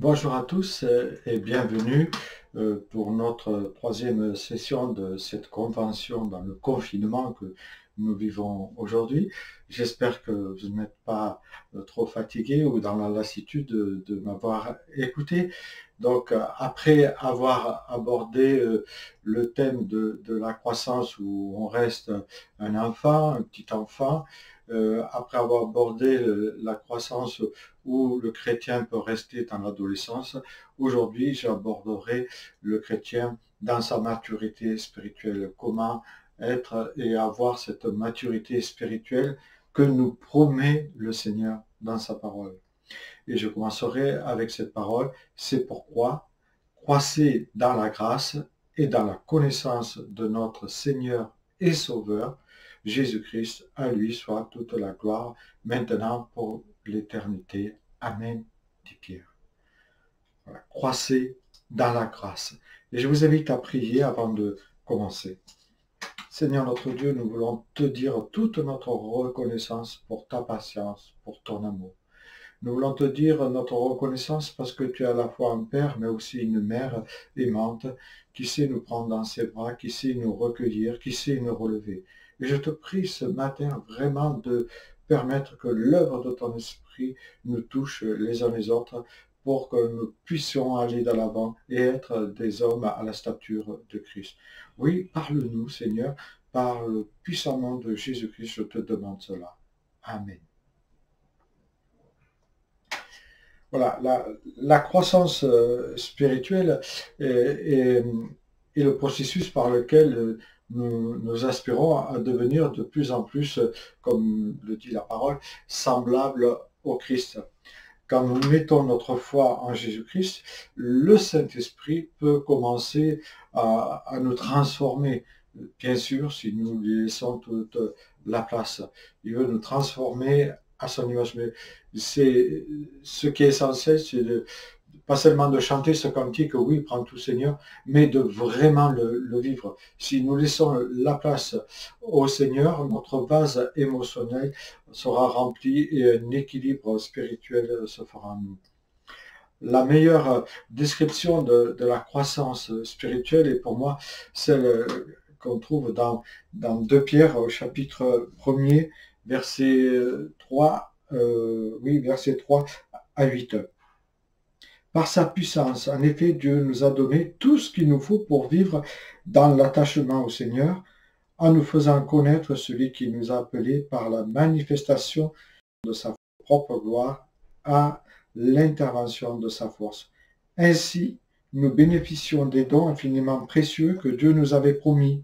Bonjour à tous et bienvenue pour notre troisième session de cette convention dans le confinement que nous vivons aujourd'hui. J'espère que vous n'êtes pas trop fatigué ou dans la lassitude de m'avoir écouté. Donc, après avoir abordé le thème de la croissance où on reste un enfant, un petit enfant, après avoir abordé la croissance où le chrétien peut rester dans l'adolescence, aujourd'hui j'aborderai le chrétien dans sa maturité spirituelle. Comment être et avoir cette maturité spirituelle que nous promet le Seigneur dans sa parole. Et je commencerai avec cette parole, c'est pourquoi croissez dans la grâce et dans la connaissance de notre Seigneur et Sauveur, Jésus-Christ, à lui soit toute la gloire, maintenant pour l'éternité. Amen, dit Pierre. Voilà. Croissez dans la grâce. Et je vous invite à prier avant de commencer. Seigneur notre Dieu, nous voulons te dire toute notre reconnaissance pour ta patience, pour ton amour. Nous voulons te dire notre reconnaissance parce que tu es à la fois un père, mais aussi une mère aimante, qui sait nous prendre dans ses bras, qui sait nous recueillir, qui sait nous relever. Et je te prie ce matin vraiment de permettre que l'œuvre de ton esprit nous touche les uns les autres pour que nous puissions aller de l'avant et être des hommes à la stature de Christ. Oui, parle-nous, Seigneur, par le puissant nom de Jésus-Christ, je te demande cela. Amen. Voilà, la croissance spirituelle est le processus par lequel nous aspirons à devenir de plus en plus, comme le dit la parole, semblables au Christ. Quand nous mettons notre foi en Jésus-Christ, le Saint-Esprit peut commencer à nous transformer. Bien sûr, si nous lui laissons toute la place. Il veut nous transformer à son image. Mais c'est ce qui est essentiel, c'est pas seulement de chanter ce cantique, oui, prends tout Seigneur, mais de vraiment le vivre. Si nous laissons la place au Seigneur, notre vase émotionnel sera rempli et un équilibre spirituel se fera en nous. La meilleure description de la croissance spirituelle est pour moi celle qu'on trouve dans 2 Pierre au chapitre 1er, verset 3, verset 3 à 8. Par sa puissance, en effet, Dieu nous a donné tout ce qu'il nous faut pour vivre dans l'attachement au Seigneur, en nous faisant connaître celui qui nous a appelés par la manifestation de sa propre gloire à l'intervention de sa force. Ainsi, nous bénéficions des dons infiniment précieux que Dieu nous avait promis.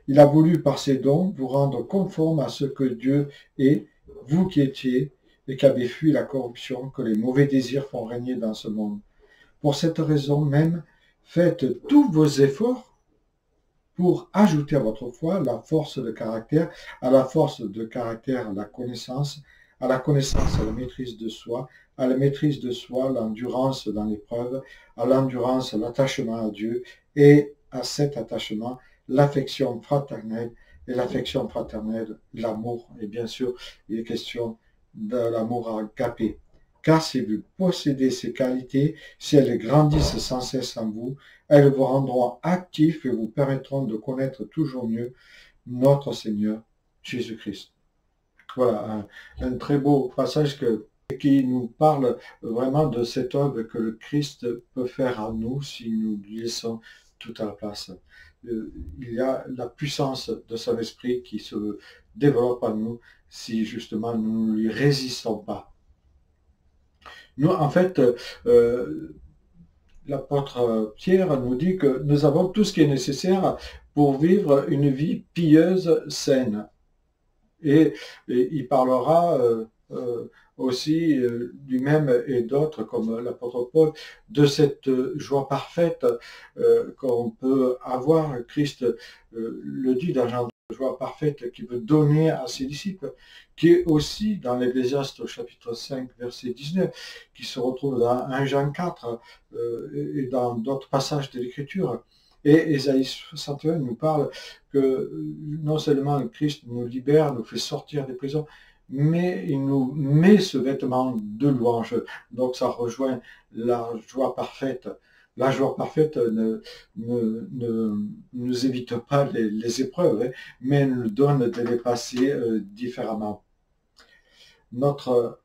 Il a voulu par ces dons vous rendre conformes à ce que Dieu est, vous qui étiez et qui avez fui la corruption que les mauvais désirs font régner dans ce monde. Pour cette raison même, faites tous vos efforts pour ajouter à votre foi la force de caractère, à la force de caractère la connaissance, à la connaissance la maîtrise de soi, à la maîtrise de soi l'endurance dans l'épreuve, à l'endurance l'attachement à Dieu et à cet attachement l'affection fraternelle et l'affection fraternelle l'amour. Et bien sûr, il est question de l'amour agapé. Car si vous possédez ces qualités, si elles grandissent sans cesse en vous, elles vous rendront actifs et vous permettront de connaître toujours mieux notre Seigneur Jésus-Christ. Voilà, un très beau passage qui nous parle vraiment de cette œuvre que le Christ peut faire en nous si nous lui laissons toute la place. Il y a la puissance de son esprit qui se développe en nous si justement nous ne lui résistons pas. Nous, en fait, l'apôtre Pierre nous dit que nous avons tout ce qui est nécessaire pour vivre une vie pieuse, saine. Et il parlera aussi lui-même et d'autres, comme l'apôtre Paul, de cette joie parfaite qu'on peut avoir. Christ le dit dans Jean, joie parfaite qu'il veut donner à ses disciples, qui est aussi dans l'Ecclésiaste au chapitre 5, verset 19, qui se retrouve dans 1 Jean 4 et dans d'autres passages de l'Écriture. Et Ésaïe 61 nous parle que non seulement le Christ nous libère, nous fait sortir des prisons, mais il nous met ce vêtement de louange. Donc ça rejoint la joie parfaite. La joie parfaite ne nous évite pas les épreuves, hein, mais nous donne de les passer différemment. Notre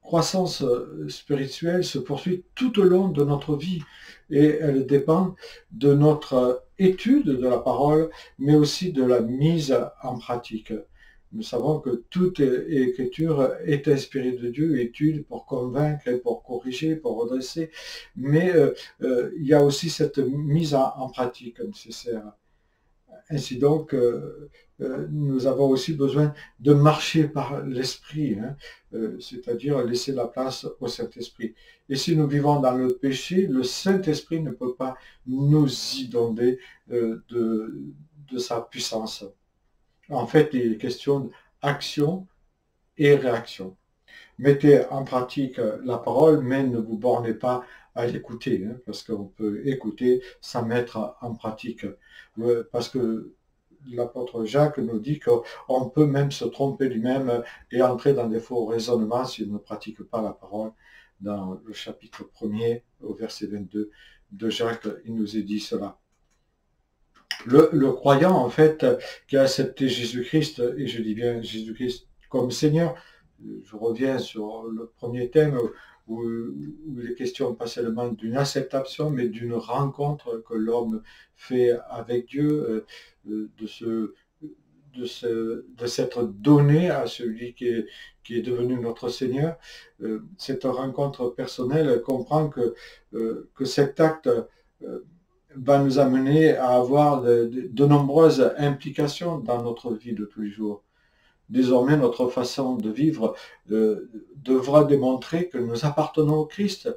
croissance spirituelle se poursuit tout au long de notre vie et elle dépend de notre étude de la parole, mais aussi de la mise en pratique. Nous savons que toute écriture est inspirée de Dieu, étude pour convaincre, pour corriger, pour redresser, mais il y a aussi cette mise en pratique nécessaire. Ainsi donc, nous avons aussi besoin de marcher par l'Esprit, hein, c'est-à-dire laisser la place au Saint-Esprit. Et si nous vivons dans le péché, le Saint-Esprit ne peut pas nous inonder de sa puissance. En fait, il est question d'action et réaction. Mettez en pratique la parole, mais ne vous bornez pas à l'écouter, hein, parce qu'on peut écouter sans mettre en pratique. Parce que l'apôtre Jacques nous dit qu'on peut même se tromper lui-même et entrer dans des faux raisonnements s'il ne pratique pas la parole. Dans le chapitre 1er, au verset 22 de Jacques, il nous est dit cela. Le croyant, en fait, qui a accepté Jésus-Christ, et je dis bien Jésus-Christ comme Seigneur, je reviens sur le premier thème où il est question pas seulement d'une acceptation, mais d'une rencontre que l'homme fait avec Dieu, de s'être donné à celui qui est devenu notre Seigneur. Cette rencontre personnelle comprend que cet acte va nous amener à avoir de nombreuses implications dans notre vie de tous les jours. Désormais, notre façon de vivre devra démontrer que nous appartenons au Christ.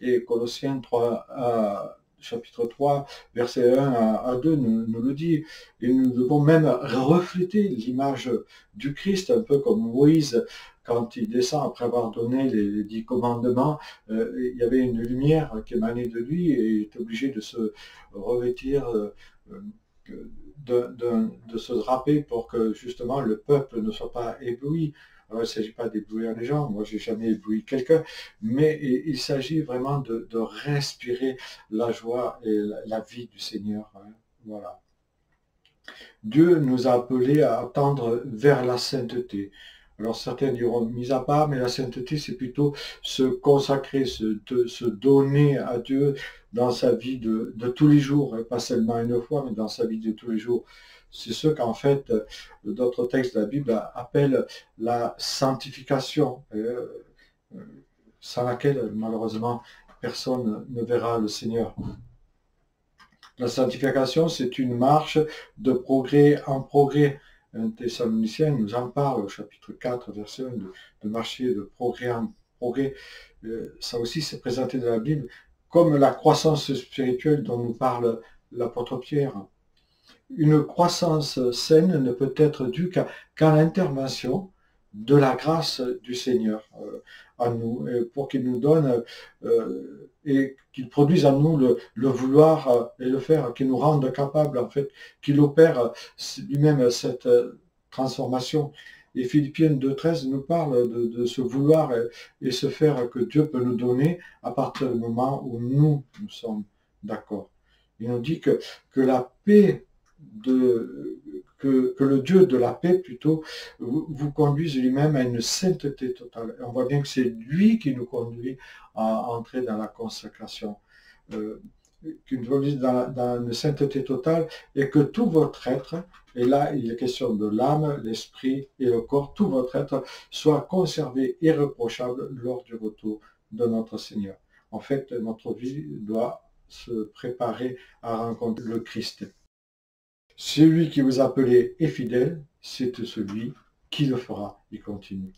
Et Colossiens 3, chapitre 3, verset 1 à 2 nous le dit. Et nous devons même refléter l'image du Christ, un peu comme Moïse, quand il descend après avoir donné les 10 commandements, il y avait une lumière qui émanait de lui et il était obligé de se revêtir, de se draper pour que justement le peuple ne soit pas ébloui. Alors, il ne s'agit pas d'éblouir les gens, moi j'ai jamais ébloui quelqu'un, mais il s'agit vraiment de respirer la joie et la vie du Seigneur. Hein. Voilà. Dieu nous a appelés à tendre vers la sainteté. Alors certains diront mis à part, mais la sainteté c'est plutôt se consacrer, se donner à Dieu dans sa vie de tous les jours, et pas seulement une fois, mais dans sa vie de tous les jours. C'est ce qu'en fait d'autres textes de la Bible appellent la sanctification, sans laquelle malheureusement personne ne verra le Seigneur. La sanctification, c'est une marche de progrès en progrès. Un Thessalonicien nous en parle au chapitre 4, verset 1, de marcher de progrès en progrès. Ça aussi, c'est présenté dans la Bible comme la croissance spirituelle dont nous parle l'apôtre Pierre. Une croissance saine ne peut être due qu'à l'intervention de la grâce du Seigneur à nous, pour qu'il nous donne et qu'il produise en nous le vouloir et le faire, qu'il nous rende capables, en fait, qu'il opère lui-même cette transformation. Et Philippiens 2,13 nous parle de ce vouloir et ce faire que Dieu peut nous donner à partir du moment où nous sommes d'accord. Il nous dit que la paix que le Dieu de la paix, plutôt, vous conduise lui-même à une sainteté totale. Et on voit bien que c'est lui qui nous conduit à entrer dans la consécration, qui nous conduit dans une sainteté totale, et que tout votre être, et là il est question de l'âme, l'esprit et le corps, tout votre être soit conservé irréprochable lors du retour de notre Seigneur. En fait, notre vie doit se préparer à rencontrer le Christ. Celui qui vous appelait est fidèle, c'est celui qui le fera. Il continue.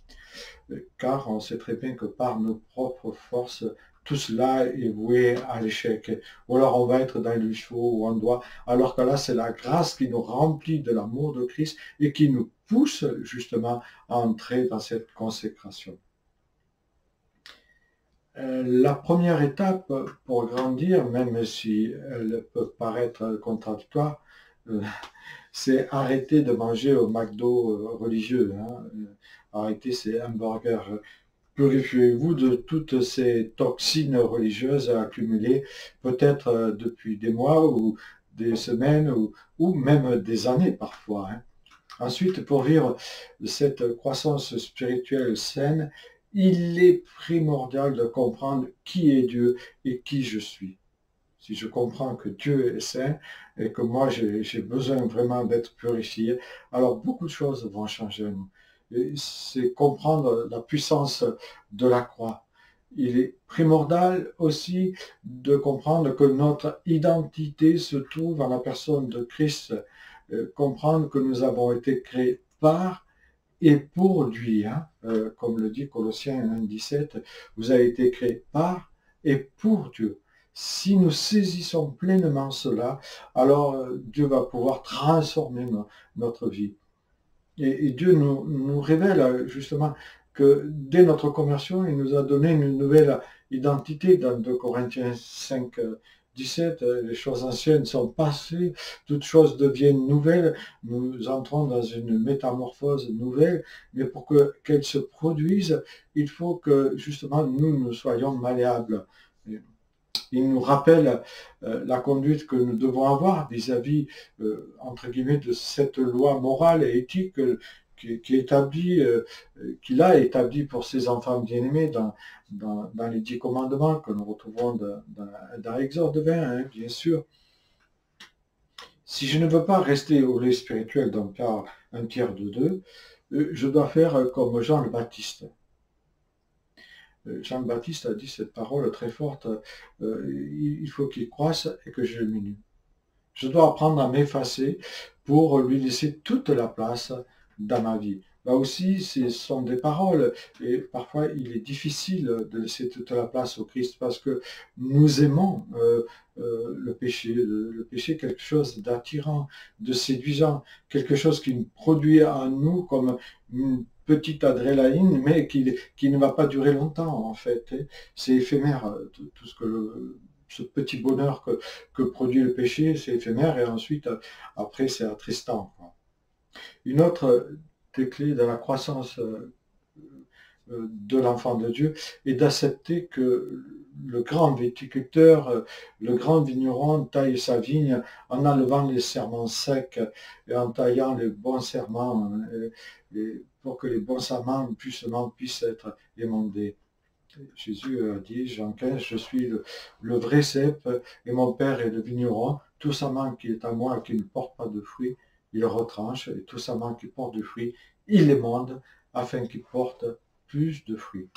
Car on sait très bien que par nos propres forces, tout cela est voué à l'échec. Ou alors on va être dans le chaud où on doit, alors que là c'est la grâce qui nous remplit de l'amour de Christ et qui nous pousse justement à entrer dans cette consécration. La première étape pour grandir, même si elle peut paraître contradictoire, c'est arrêter de manger au McDo religieux. Hein. arrêter ces hamburgers. Purifiez-vous de toutes ces toxines religieuses accumulées, peut-être depuis des mois ou des semaines ou même des années parfois, hein. Ensuite, pour vivre cette croissance spirituelle saine, il est primordial de comprendre qui est Dieu et qui je suis. Si je comprends que Dieu est saint et que moi j'ai besoin vraiment d'être purifié, alors beaucoup de choses vont changer en nous. C'est comprendre la puissance de la croix. Il est primordial aussi de comprendre que notre identité se trouve en la personne de Christ. Comprendre que nous avons été créés par et pour lui, hein. Comme le dit Colossiens 1,17, vous avez été créés par et pour Dieu. Si nous saisissons pleinement cela, alors Dieu va pouvoir transformer notre vie. Et Dieu nous révèle justement que dès notre conversion, il nous a donné une nouvelle identité dans 2 Corinthiens 5, 17, les choses anciennes sont passées, toutes choses deviennent nouvelles, nous entrons dans une métamorphose nouvelle, mais pour qu'elle se produise, il faut que justement nous soyons malléables. Il nous rappelle la conduite que nous devons avoir vis-à-vis, entre guillemets, de cette loi morale et éthique qu'il a établie pour ses enfants bien-aimés dans les 10 commandements que nous retrouvons dans Exode 20, hein, bien sûr. Si je ne veux pas rester au lait spirituel d'un tiers de deux, je dois faire comme Jean le Baptiste. Jean le Baptiste a dit cette parole très forte, il faut qu'il croisse et que je diminue. Je dois apprendre à m'effacer pour lui laisser toute la place dans ma vie. Là aussi, ce sont des paroles et parfois il est difficile de laisser toute la place au Christ parce que nous aimons le péché. Le péché est quelque chose d'attirant, de séduisant, quelque chose qui nous produit en nous comme une petite adrénaline, mais qui ne va pas durer longtemps en fait. C'est éphémère, tout ce petit bonheur que produit le péché, c'est éphémère et ensuite, après, c'est attristant. Une autre des clés de la croissance de l'enfant de Dieu est d'accepter que le grand viticulteur, le grand vigneron taille sa vigne en enlevant les serments secs et en taillant les bons serments pour que les bons serments puissent être émondés. Jésus a dit, Jean 15, je suis le vrai cep et mon Père est le vigneron. Tout serment qui est à moi et qui ne porte pas de fruits, il retranche, et tout serment qui porte du fruit, il émonde afin qu'il porte plus de fruits.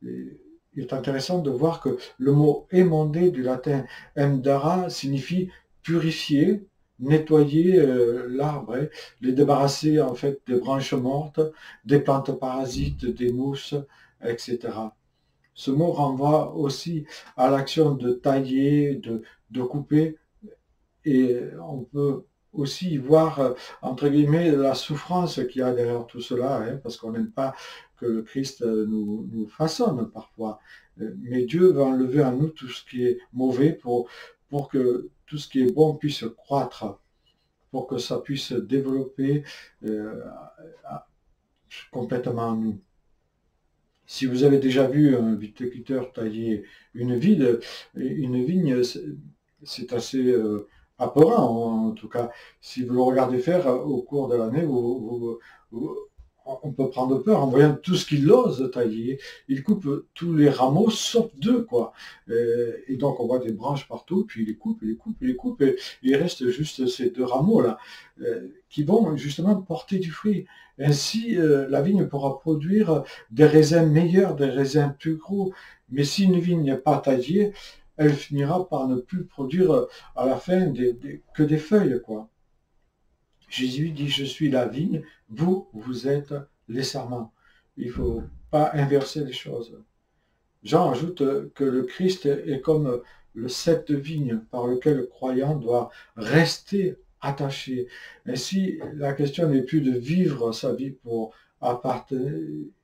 Et il est intéressant de voir que le mot émonder du latin emdara signifie purifier, nettoyer l'arbre, les débarrasser en fait des branches mortes, des plantes parasites, des mousses, etc. Ce mot renvoie aussi à l'action de tailler, de couper, et on peut aussi voir, entre guillemets, la souffrance qu'il y a derrière tout cela, hein, parce qu'on n'aime pas que le Christ nous façonne parfois. Mais Dieu va enlever en nous tout ce qui est mauvais pour que tout ce qui est bon puisse croître, pour que ça puisse développer complètement en nous. Si vous avez déjà vu un viticulteur tailler une vigne, c'est assez apparent, en tout cas. Si vous le regardez faire au cours de l'année, on peut prendre peur en voyant tout ce qu'il ose tailler. Il coupe tous les rameaux sauf deux, quoi. Et donc on voit des branches partout, puis il les coupe, et il reste juste ces deux rameaux-là, qui vont justement porter du fruit. Ainsi, la vigne pourra produire des raisins meilleurs, des raisins plus gros. Mais si une vigne n'est pas taillée, elle finira par ne plus produire à la fin que des feuilles, quoi. Jésus dit, je suis la vigne, vous êtes les sarments. Il ne faut pas inverser les choses. Jean ajoute que le Christ est comme le cep de vigne par lequel le croyant doit rester attaché. Ainsi, la question n'est plus de vivre sa vie pour appartenir,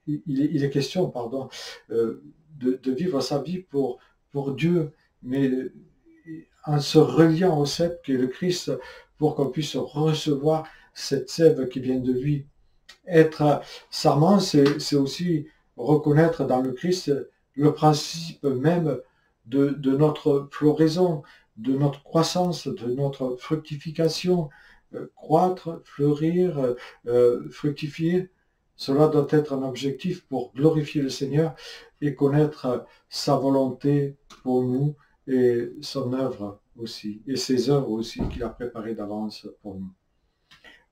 il est question, pardon, de vivre sa vie pour Dieu, mais en se reliant au cep qui est le Christ, pour qu'on puisse recevoir cette sève qui vient de lui. Être serment, c'est aussi reconnaître dans le Christ le principe même de notre floraison, de notre croissance, de notre fructification, croître, fleurir, fructifier. Cela doit être un objectif pour glorifier le Seigneur et connaître sa volonté pour nous et son œuvre aussi, et ses œuvres aussi qu'il a préparées d'avance pour nous.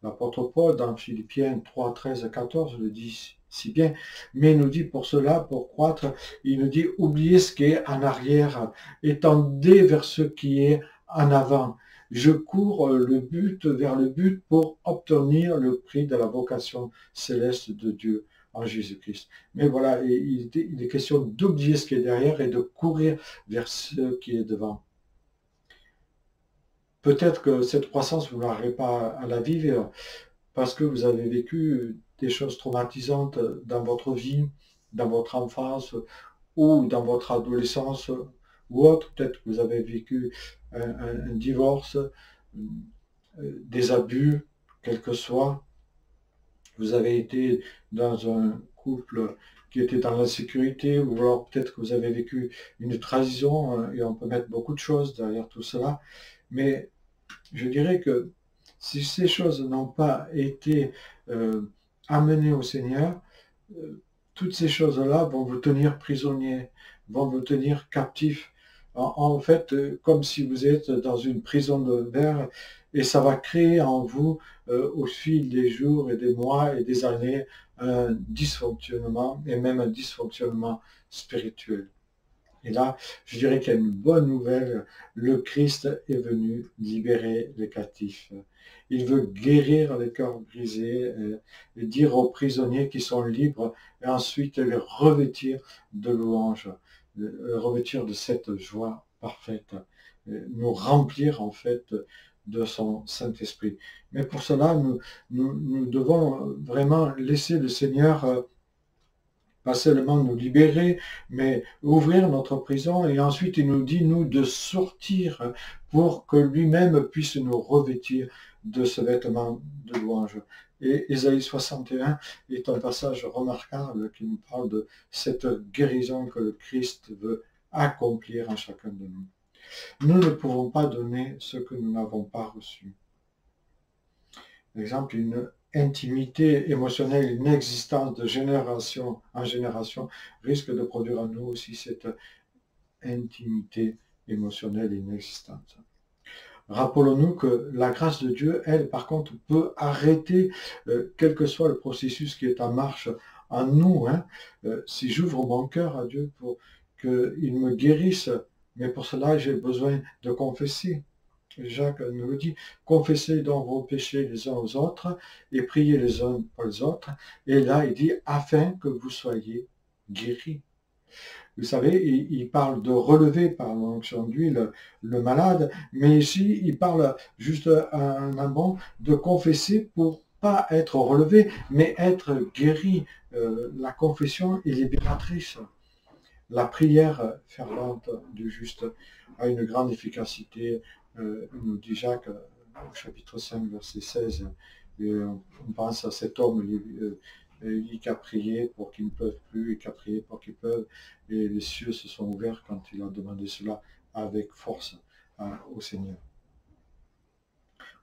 L'apôtre Paul, dans Philippiens 3, 13 à 14, le dit si bien, mais il nous dit pour cela, pour croître, il nous dit oubliez ce qui est en arrière et tendez vers ce qui est en avant. Je cours vers le but pour obtenir le prix de la vocation céleste de Dieu en Jésus-Christ. Mais voilà, il est question d'oublier ce qui est derrière et de courir vers ce qui est devant. Peut-être que cette croissance, vous n'arrivez pas à la vivre parce que vous avez vécu des choses traumatisantes dans votre vie, dans votre enfance ou dans votre adolescence ou autre. Peut-être que vous avez vécu un divorce, des abus, quel que soit. Vous avez été dans un couple qui était dans l'insécurité, ou alors peut-être que vous avez vécu une trahison, et on peut mettre beaucoup de choses derrière tout cela. Mais je dirais que si ces choses n'ont pas été amenées au Seigneur, toutes ces choses-là vont vous tenir prisonnier, vont vous tenir captif. En fait, comme si vous êtes dans une prison de verre, et ça va créer en vous, au fil des jours et des mois et des années, un dysfonctionnement, et même un dysfonctionnement spirituel. Et là, je dirais qu'il y a une bonne nouvelle. Le Christ est venu libérer les captifs. Il veut guérir les cœurs brisés et dire aux prisonniers qui sont libres et ensuite les revêtir de louanges, revêtir de cette joie parfaite, nous remplir en fait de son Saint-Esprit. Mais pour cela, nous devons vraiment laisser le Seigneur pas seulement nous libérer, mais ouvrir notre prison, et ensuite il nous dit, nous, de sortir pour que lui-même puisse nous revêtir de ce vêtement de louange. Et Ésaïe 61 est un passage remarquable qui nous parle de cette guérison que le Christ veut accomplir en chacun de nous. Nous ne pouvons pas donner ce que nous n'avons pas reçu. Par exemple, une intimité émotionnelle, une existence de génération en génération risque de produire en nous aussi cette intimité émotionnelle inexistante. Rappelons-nous que la grâce de Dieu, elle, par contre, peut arrêter quel que soit le processus qui est en marche en nous. Si j'ouvre mon cœur à Dieu pour qu'il me guérisse, mais pour cela, j'ai besoin de confesser. Jacques nous le dit, confessez donc vos péchés les uns aux autres et priez les uns pour les autres. Et là, il dit, afin que vous soyez guéris. Vous savez, il parle de relever par l'onction d'huile le malade, mais ici, il parle juste en amont de confesser pour pas être relevé, mais être guéri. La confession est libératrice. La prière fervente du juste a une grande efficacité, nous dit Jacques au chapitre 5, verset 16. Et on pense à cet homme qui a prié pour qu'ils ne peuvent plus et qui a prié pour qu'ils peuvent. Et les cieux se sont ouverts quand il a demandé cela avec force au Seigneur.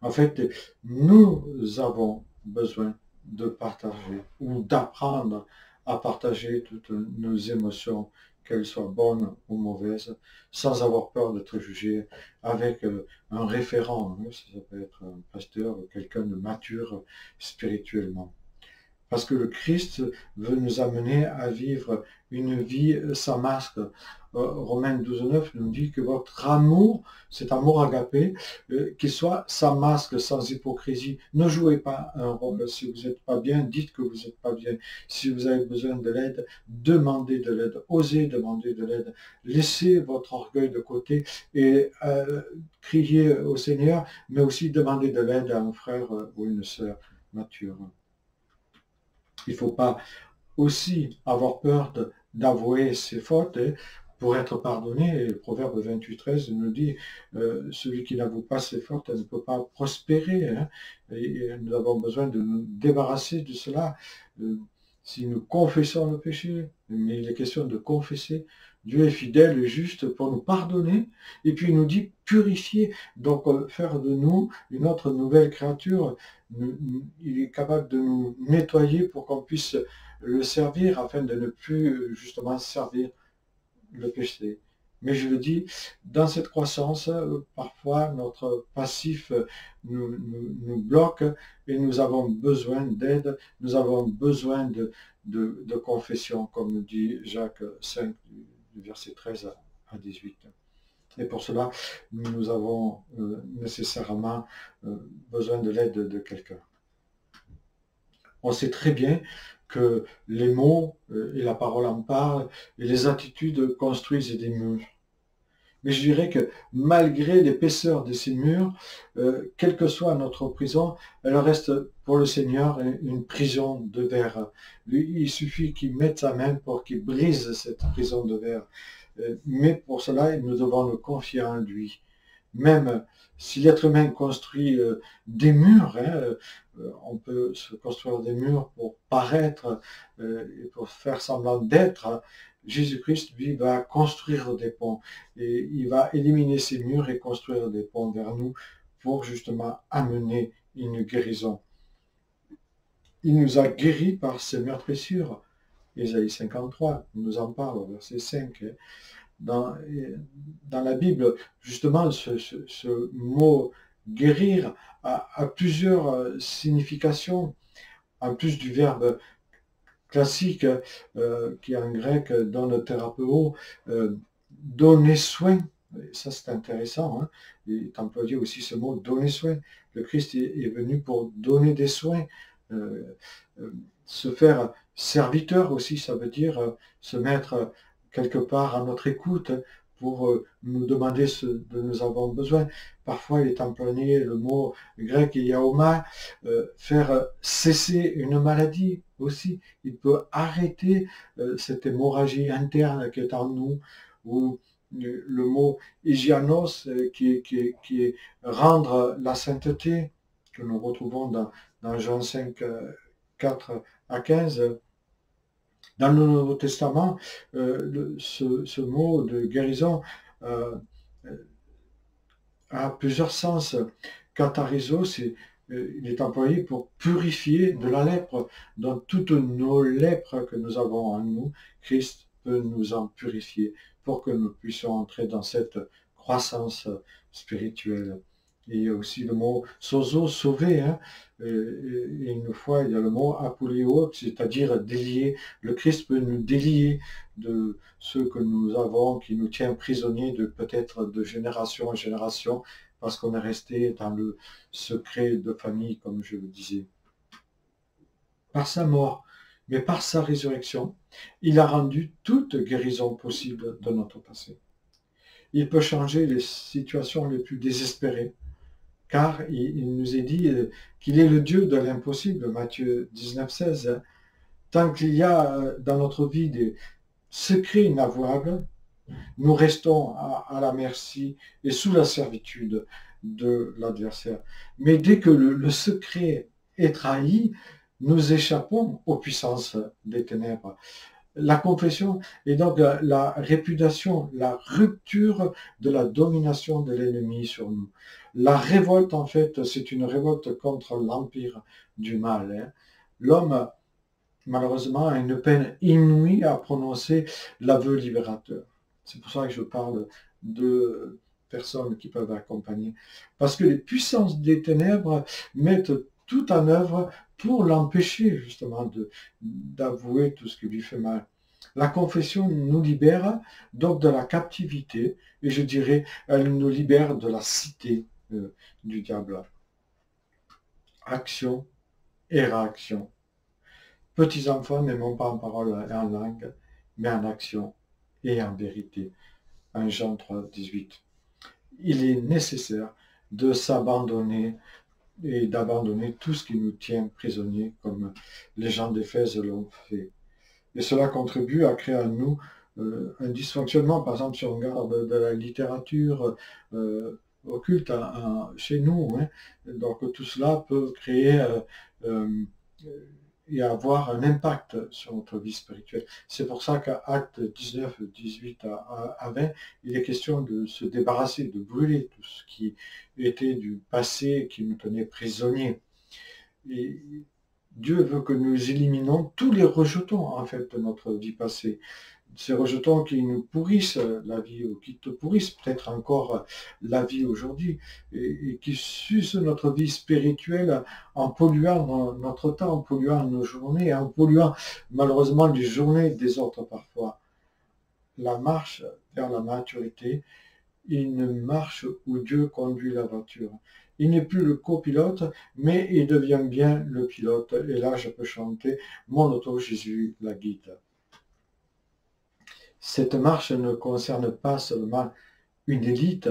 En fait, nous avons besoin de partager ou d'apprendre à partager toutes nos émotions, qu'elles soient bonnes ou mauvaises, sans avoir peur d'être jugé, avec un référent. Ça peut être un pasteur ou quelqu'un de mature spirituellement. Parce que le Christ veut nous amener à vivre une vie sans masque. Romains 12,9 nous dit que votre amour, cet amour agapé, qu'il soit sans masque, sans hypocrisie. Ne jouez pas un rôle. Si vous n'êtes pas bien, dites que vous n'êtes pas bien. Si vous avez besoin de l'aide, demandez de l'aide. Osez demander de l'aide. Laissez votre orgueil de côté et criez au Seigneur, mais aussi demandez de l'aide à un frère ou une sœur mature. Il ne faut pas aussi avoir peur d'avouer ses fautes. pour être pardonné. Et le Proverbe 28,13 nous dit celui qui n'avoue pas ses fautes ne peut pas prospérer. Hein. Et nous avons besoin de nous débarrasser de cela. Si nous confessons le péché, mais il est question de confesser, Dieu est fidèle et juste pour nous pardonner, et puis il nous dit purifier, donc faire de nous une autre nouvelle créature. Il est capable de nous nettoyer pour qu'on puisse le servir, afin de ne plus justement servir le péché. Mais je le dis, dans cette croissance, parfois notre passif nous bloque et nous avons besoin d'aide, nous avons besoin de confession, comme dit Jacques 5, du verset 13 à 18. Et pour cela, nous avons nécessairement besoin de l'aide de quelqu'un. On sait très bien que les mots et la parole en parlent, et les attitudes construisent des murs. Mais je dirais que malgré l'épaisseur de ces murs, quelle que soit notre prison, elle reste pour le Seigneur une prison de verre. Lui, il suffit qu'il mette sa main pour qu'il brise cette prison de verre. Mais pour cela, nous devons le confier en lui. Même si l'être humain construit des murs, hein, on peut se construire des murs pour paraître et pour faire semblant d'être, Jésus-Christ, lui, va construire des ponts et il va éliminer ces murs et construire des ponts vers nous pour justement amener une guérison. Il nous a guéris par ses meurtrissures. Ésaïe 53 nous en parle au verset 5. Dans la Bible, justement, ce mot guérir a plusieurs significations, en plus du verbe classique qui en grec donne thérapeo, donner soin. Ça c'est intéressant, hein. Il est employé aussi ce mot donner soin. Le Christ est venu pour donner des soins, se faire serviteur aussi, ça veut dire se mettre quelque part à notre écoute pour nous demander ce dont nous avons besoin. Parfois, il est employé le mot grec yaoma, faire cesser une maladie aussi. Il peut arrêter cette hémorragie interne qui est en nous, ou le mot hygianos qui est rendre la sainteté, que nous retrouvons dans Jean 5, 4 à 15. Dans le Nouveau Testament, ce mot de guérison a plusieurs sens. Katharizo, il est employé pour purifier de la lèpre. Dans toutes nos lèpres que nous avons en nous, Christ peut nous en purifier pour que nous puissions entrer dans cette croissance spirituelle. Et il y a aussi le mot sozo, sauver, hein. Et une fois, il y a le mot apulio, c'est-à-dire délier. Le Christ peut nous délier de ce que nous avons, qui nous tient prisonniers peut-être de génération en génération, parce qu'on est resté dans le secret de famille, comme je le disais. Par sa mort, mais par sa résurrection, il a rendu toute guérison possible de notre passé. Il peut changer les situations les plus désespérées, car il nous est dit qu'il est le Dieu de l'impossible, Matthieu 19, 16. Tant qu'il y a dans notre vie des secrets inavouables, nous restons à la merci et sous la servitude de l'adversaire. Mais dès que le secret est trahi, nous échappons aux puissances des ténèbres. La confession est donc la répudiation, la rupture de la domination de l'ennemi sur nous. La révolte, en fait, c'est une révolte contre l'empire du mal. Hein. L'homme, malheureusement, a une peine inouïe à prononcer l'aveu libérateur. C'est pour ça que je parle de personnes qui peuvent accompagner. Parce que les puissances des ténèbres mettent tout en œuvre pour l'empêcher justement d'avouer tout ce qui lui fait mal. La confession nous libère donc de la captivité, et je dirais, elle nous libère de la cité du diable. Action et réaction. Petits enfants, n'aimons pas en parole et en langue, mais en action et en vérité. 1 Jean 3, 18. Il est nécessaire de s'abandonner et d'abandonner tout ce qui nous tient prisonniers, comme les gens d'Éphèse l'ont fait. Et cela contribue à créer en nous un dysfonctionnement, par exemple, si on regarde de la littérature occulte chez nous, hein. Donc tout cela peut créer euh, et avoir un impact sur notre vie spirituelle. C'est pour ça qu'à Actes 19, 18 à 20, il est question de se débarrasser, de brûler tout ce qui était du passé, qui nous tenait prisonniers. Et Dieu veut que nous éliminons tous les rejetons en fait de notre vie passée. Ces rejetons qui nous pourrissent la vie ou qui te pourrissent peut-être encore la vie aujourd'hui et qui sucent notre vie spirituelle en polluant notre temps, en polluant nos journées, en polluant malheureusement les journées des autres parfois. La marche vers la maturité, une marche où Dieu conduit la voiture. Il n'est plus le copilote, mais il devient bien le pilote. Et là, je peux chanter mon auto, Jésus la guide. Cette marche ne concerne pas seulement une élite,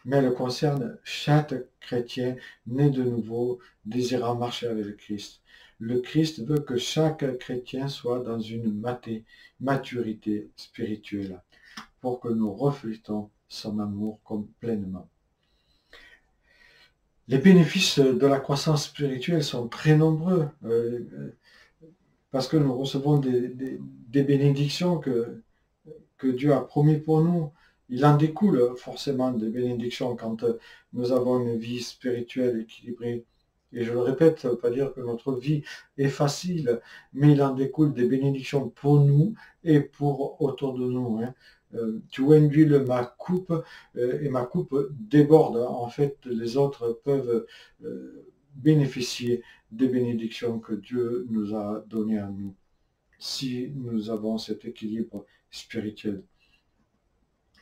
mais elle concerne chaque chrétien né de nouveau, désirant marcher avec le Christ. Le Christ veut que chaque chrétien soit dans une maturité spirituelle pour que nous reflétons son amour pleinement. Les bénéfices de la croissance spirituelle sont très nombreux parce que nous recevons des bénédictions que Dieu a promis pour nous. Il en découle forcément des bénédictions quand nous avons une vie spirituelle équilibrée. Et je le répète, ça ne veut pas dire que notre vie est facile, mais il en découle des bénédictions pour nous et pour autour de nous. Hein. Tu vois une huile, ma coupe, et ma coupe déborde. En fait, les autres peuvent bénéficier des bénédictions que Dieu nous a données à nous, si nous avons cet équilibre spirituel.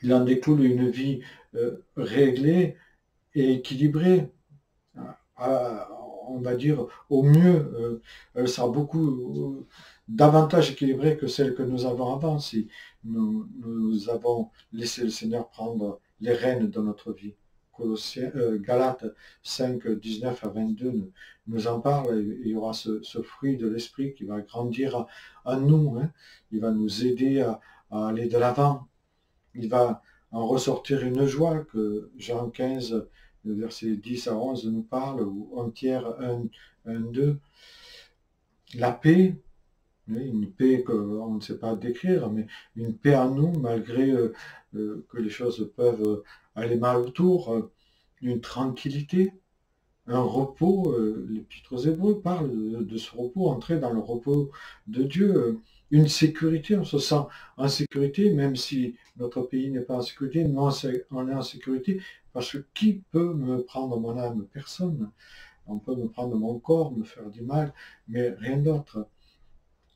Il en découle une vie réglée et équilibrée. On va dire au mieux, elle sera beaucoup davantage équilibrée que celle que nous avons avant, si nous avons laissé le Seigneur prendre les rênes de notre vie. Galates 5, 19 à 22 nous en parle. Il y aura ce fruit de l'esprit qui va grandir à nous. Hein. Il va nous aider à aller de l'avant. Il va en ressortir une joie que Jean 15, versets 10 à 11 nous parle, ou 1 Pierre 1, 2. La paix, une paix qu'on ne sait pas décrire, mais une paix en nous, malgré que les choses peuvent aller mal autour, une tranquillité, un repos. L'Épître aux Hébreux parle de ce repos, entrer dans le repos de Dieu, une sécurité, on se sent en sécurité, même si notre pays n'est pas en sécurité, mais on est en sécurité, parce que qui peut me prendre mon âme? Personne. On peut me prendre mon corps, me faire du mal, mais rien d'autre.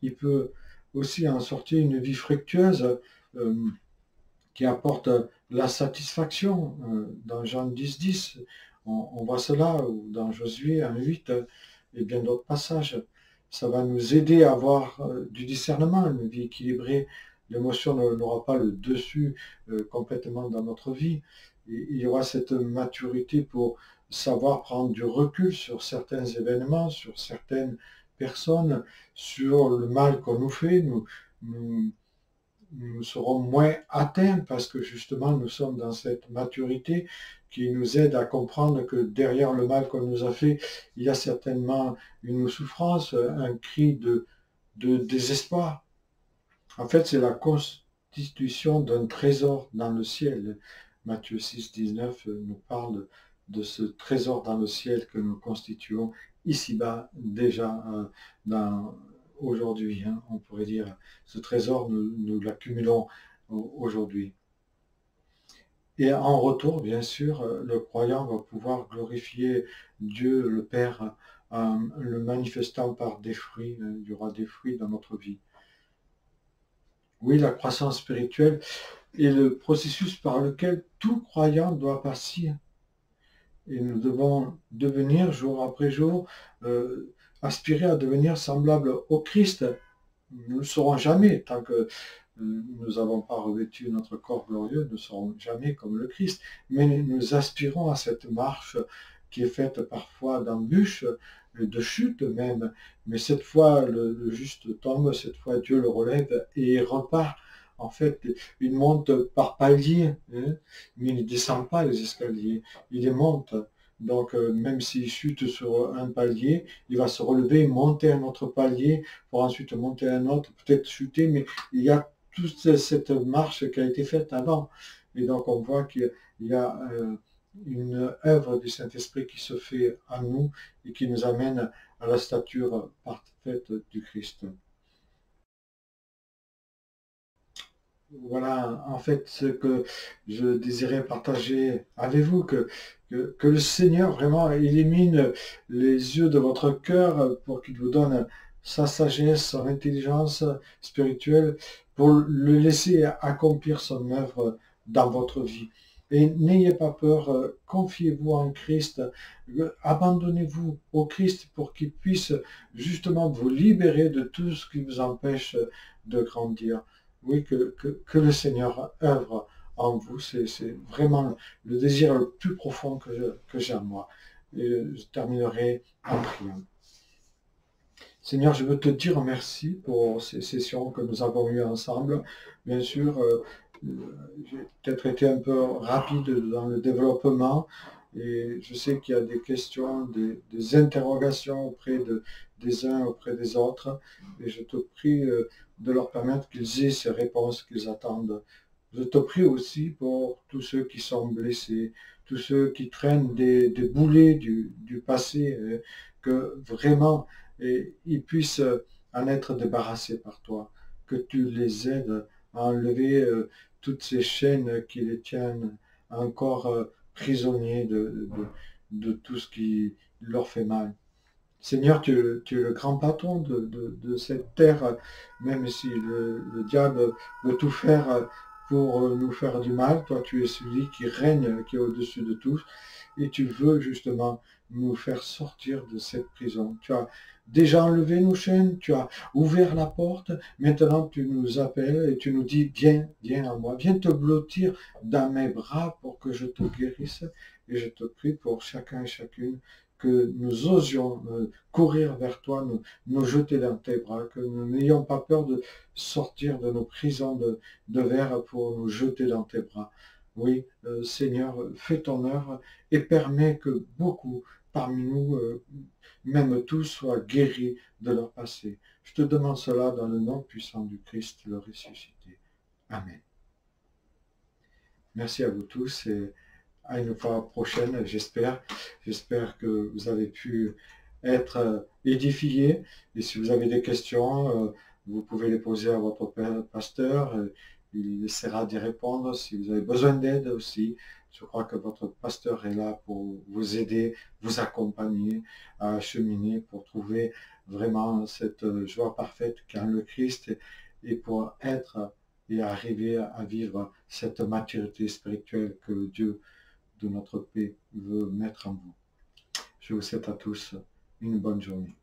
Il peut aussi en sortir une vie fructueuse qui apporte la satisfaction. Dans Jean 10, 10, on voit cela, ou dans Josué 1, 8, et bien d'autres passages. Ça va nous aider à avoir du discernement, une vie équilibrée. L'émotion n'aura pas le dessus complètement dans notre vie. Et il y aura cette maturité pour savoir prendre du recul sur certains événements, sur certaines personnes, sur le mal qu'on nous fait. Nous serons moins atteints parce que justement nous sommes dans cette maturité qui nous aide à comprendre que derrière le mal qu'on nous a fait, il y a certainement une souffrance, un cri de désespoir. En fait, c'est la constitution d'un trésor dans le ciel. Matthieu 6, 19 nous parle de ce trésor dans le ciel que nous constituons ici-bas déjà aujourd'hui. Hein, on pourrait dire, ce trésor, nous l'accumulons aujourd'hui. Et en retour, bien sûr, le croyant va pouvoir glorifier Dieu, le Père, le manifestant par des fruits. Il y aura des fruits dans notre vie. Oui, la croissance spirituelle est le processus par lequel tout croyant doit passer. Et nous devons devenir, jour après jour, aspirer à devenir semblable au Christ. Nous ne le serons jamais tant que nous n'avons pas revêtu notre corps glorieux, nous ne serons jamais comme le Christ. Mais nous aspirons à cette marche qui est faite parfois d'embûches, de chutes même. Mais cette fois, le juste tombe, cette fois Dieu le relève et repart en fait, il monte par paliers, hein, mais il ne descend pas les escaliers, il les monte. Donc, même s'il chute sur un palier, il va se relever, monter un autre palier, pour ensuite monter un autre, peut-être chuter, mais il y a toute cette marche qui a été faite avant. Et donc, on voit qu'il y a une œuvre du Saint-Esprit qui se fait en nous et qui nous amène à la stature parfaite du Christ. Voilà, en fait, ce que je désirais partager avec vous, que le Seigneur vraiment illumine les yeux de votre cœur pour qu'il vous donne sa sagesse, son intelligence spirituelle, pour le laisser accomplir son œuvre dans votre vie. Et n'ayez pas peur, confiez-vous en Christ, abandonnez-vous au Christ pour qu'il puisse justement vous libérer de tout ce qui vous empêche de grandir. Oui, que le Seigneur œuvre en vous, c'est vraiment le désir le plus profond que j'ai en moi. Et je terminerai en priant. Seigneur, je veux te dire merci pour ces sessions que nous avons eues ensemble. Bien sûr, j'ai peut-être été un peu rapide dans le développement et je sais qu'il y a des questions, des interrogations des uns auprès des autres et je te prie de leur permettre qu'ils aient ces réponses qu'ils attendent. Je te prie aussi pour tous ceux qui sont blessés, tous ceux qui traînent des boulets du passé, que vraiment ils puissent en être débarrassés par toi, que tu les aides à enlever toutes ces chaînes qui les tiennent encore prisonniers de tout ce qui leur fait mal. Seigneur, tu es le grand patron de cette terre, même si le diable veut tout faire pour nous faire du mal. Toi, tu es celui qui règne, qui est au-dessus de tout, et tu veux justement nous faire sortir de cette prison. Tu as déjà enlevé nos chaînes, tu as ouvert la porte, maintenant tu nous appelles et tu nous dis, viens, viens à moi, viens te blottir dans mes bras pour que je te guérisse. Et je te prie pour chacun et chacune que nous osions courir vers toi, nous jeter dans tes bras, que nous n'ayons pas peur de sortir de nos prisons de verre pour nous jeter dans tes bras. Oui, Seigneur, fais ton œuvre et permets que beaucoup parmi nous, même tous, soient guéris de leur passé. Je te demande cela dans le nom puissant du Christ, le ressuscité. Amen. Merci à vous tous et à une fois prochaine, j'espère. J'espère que vous avez pu être édifiés. Et si vous avez des questions, vous pouvez les poser à votre pasteur. Il essaiera d'y répondre. Si vous avez besoin d'aide aussi, je crois que votre pasteur est là pour vous aider, vous accompagner à cheminer pour trouver vraiment cette joie parfaite qu'a le Christ et pour être et arriver à vivre cette maturité spirituelle que Dieu de notre paix veut mettre en vous. Je vous souhaite à tous une bonne journée.